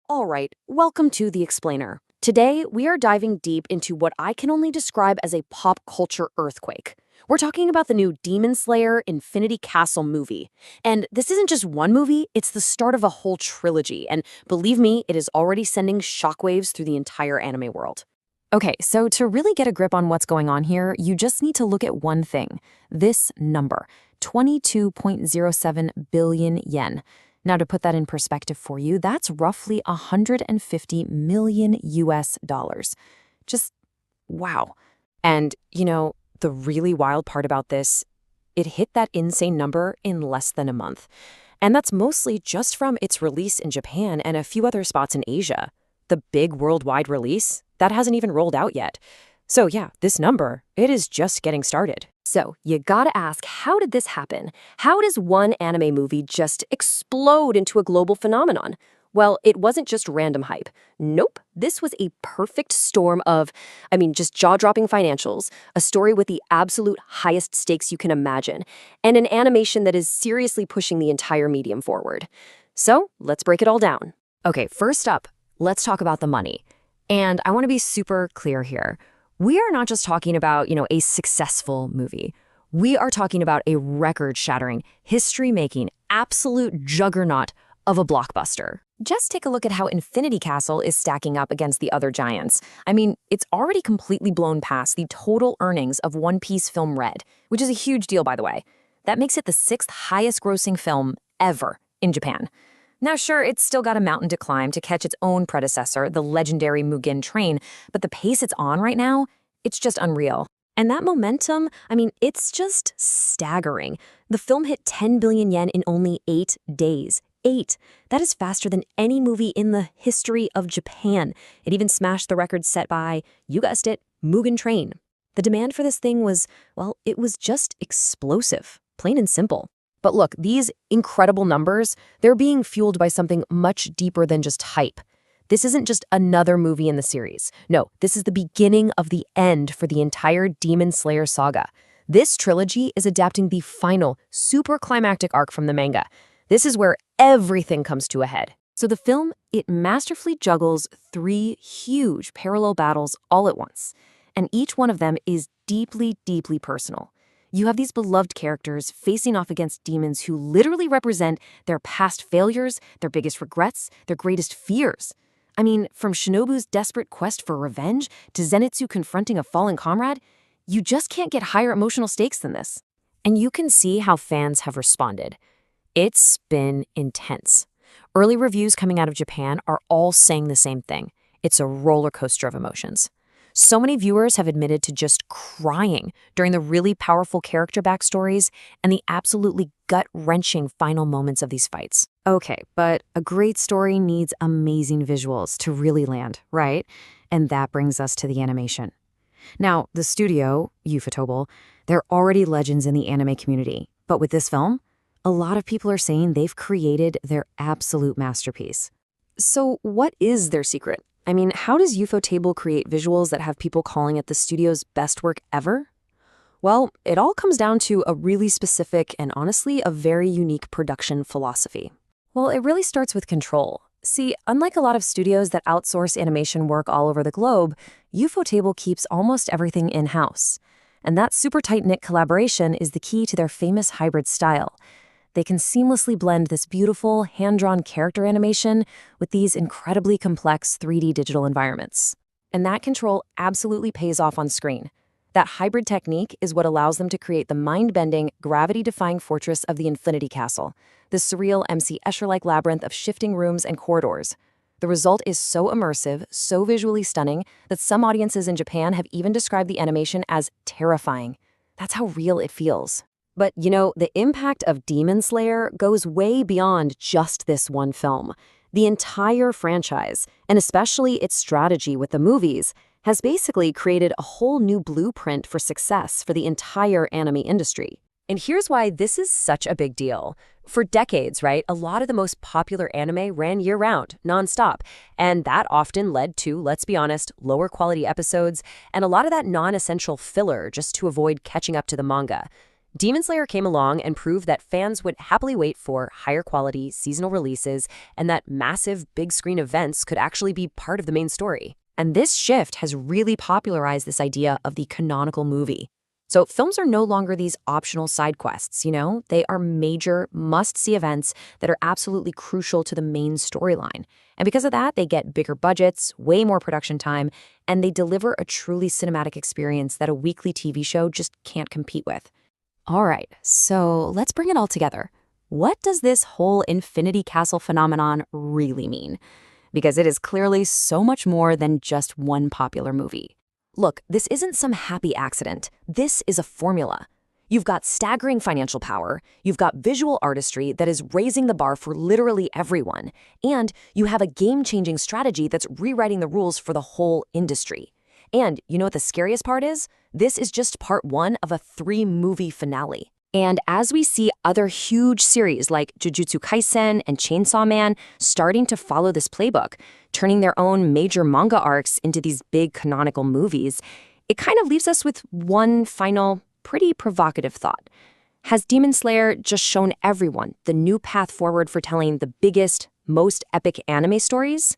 All right, welcome to The Explainer. Today, we are diving deep into what I can only describe as a pop culture earthquake. We're talking about the new Demon Slayer Infinity Castle movie. And this isn't just one movie, it's the start of a whole trilogy. And believe me, it is already sending shockwaves through the entire anime world. Okay, so to really get a grip on what's going on here, you just need to look at one thing. This number, 22.07 billion yen. Now, to put that in perspective for you, that's roughly 150 million US dollars. Just wow. And, the really wild part about this, it hit that insane number in less than a month. And that's mostly just from its release in Japan and a few other spots in Asia. The big worldwide release, that hasn't even rolled out yet. So yeah, this number, it is just getting started. So, you gotta ask, how did this happen? How does one anime movie just explode into a global phenomenon? Well, it wasn't just random hype. Nope, this was a perfect storm of, just jaw-dropping financials, a story with the absolute highest stakes you can imagine, and an animation that is seriously pushing the entire medium forward. So, let's break it all down. Okay, first up, let's talk about the money. And I want to be super clear here. We are not just talking about, a successful movie. We are talking about a record-shattering, history-making, absolute juggernaut of a blockbuster. Just take a look at how Infinity Castle is stacking up against the other giants. It's already completely blown past the total earnings of One Piece film Red, which is a huge deal, by the way. That makes it the 6th highest-grossing film ever in Japan. Now, sure, it's still got a mountain to climb to catch its own predecessor, the legendary Mugen Train, but the pace it's on right now, it's just unreal. And that momentum, it's just staggering. The film hit 10 billion yen in only 8 days. 8. That is faster than any movie in the history of Japan. It even smashed the record set by, you guessed it, Mugen Train. The demand for this thing was, well, it was just explosive, plain and simple. But look, these incredible numbers, they're being fueled by something much deeper than just hype. This isn't just another movie in the series. No, this is the beginning of the end for the entire Demon Slayer saga. This trilogy is adapting the final, super climactic arc from the manga. This is where everything comes to a head. So the film, it masterfully juggles 3 huge parallel battles all at once. And each one of them is deeply, deeply personal. You have these beloved characters facing off against demons who literally represent their past failures, their biggest regrets, their greatest fears. From Shinobu's desperate quest for revenge to Zenitsu confronting a fallen comrade, you just can't get higher emotional stakes than this. And you can see how fans have responded. It's been intense. Early reviews coming out of Japan are all saying the same thing. It's a roller coaster of emotions. So many viewers have admitted to just crying during the really powerful character backstories and the absolutely gut-wrenching final moments of these fights. Okay, but a great story needs amazing visuals to really land, right? And that brings us to the animation. Now, the studio, Ufotable, they're already legends in the anime community. But with this film, a lot of people are saying they've created their absolute masterpiece. So what is their secret? How does Ufotable create visuals that have people calling it the studio's best work ever? Well, it all comes down to a really specific and honestly a very unique production philosophy. Well, it really starts with control. See, unlike a lot of studios that outsource animation work all over the globe, Ufotable keeps almost everything in-house. And that super tight-knit collaboration is the key to their famous hybrid style. They can seamlessly blend this beautiful, hand-drawn character animation with these incredibly complex 3D digital environments. And that control absolutely pays off on screen. That hybrid technique is what allows them to create the mind-bending, gravity-defying fortress of the Infinity Castle, the surreal MC Escher-like labyrinth of shifting rooms and corridors. The result is so immersive, so visually stunning, that some audiences in Japan have even described the animation as terrifying. That's how real it feels. But, the impact of Demon Slayer goes way beyond just this one film. The entire franchise, and especially its strategy with the movies, has basically created a whole new blueprint for success for the entire anime industry. And here's why this is such a big deal. For decades, right, a lot of the most popular anime ran year-round, nonstop. And that often led to, let's be honest, lower quality episodes and a lot of that non-essential filler just to avoid catching up to the manga. Demon Slayer came along and proved that fans would happily wait for higher quality seasonal releases and that massive big screen events could actually be part of the main story. And this shift has really popularized this idea of the canonical movie. So films are no longer these optional side quests, They are major, must-see events that are absolutely crucial to the main storyline. And because of that, they get bigger budgets, way more production time, and they deliver a truly cinematic experience that a weekly TV show just can't compete with. All right, so let's bring it all together. What does this whole Infinity Castle phenomenon really mean? Because it is clearly so much more than just one popular movie. Look, this isn't some happy accident. This is a formula. You've got staggering financial power, you've got visual artistry that is raising the bar for literally everyone, and you have a game-changing strategy that's rewriting the rules for the whole industry. And you know what the scariest part is? This is just part one of a 3-movie finale. And as we see other huge series like Jujutsu Kaisen and Chainsaw Man starting to follow this playbook, turning their own major manga arcs into these big canonical movies, it kind of leaves us with one final, pretty provocative thought. Has Demon Slayer just shown everyone the new path forward for telling the biggest, most epic anime stories?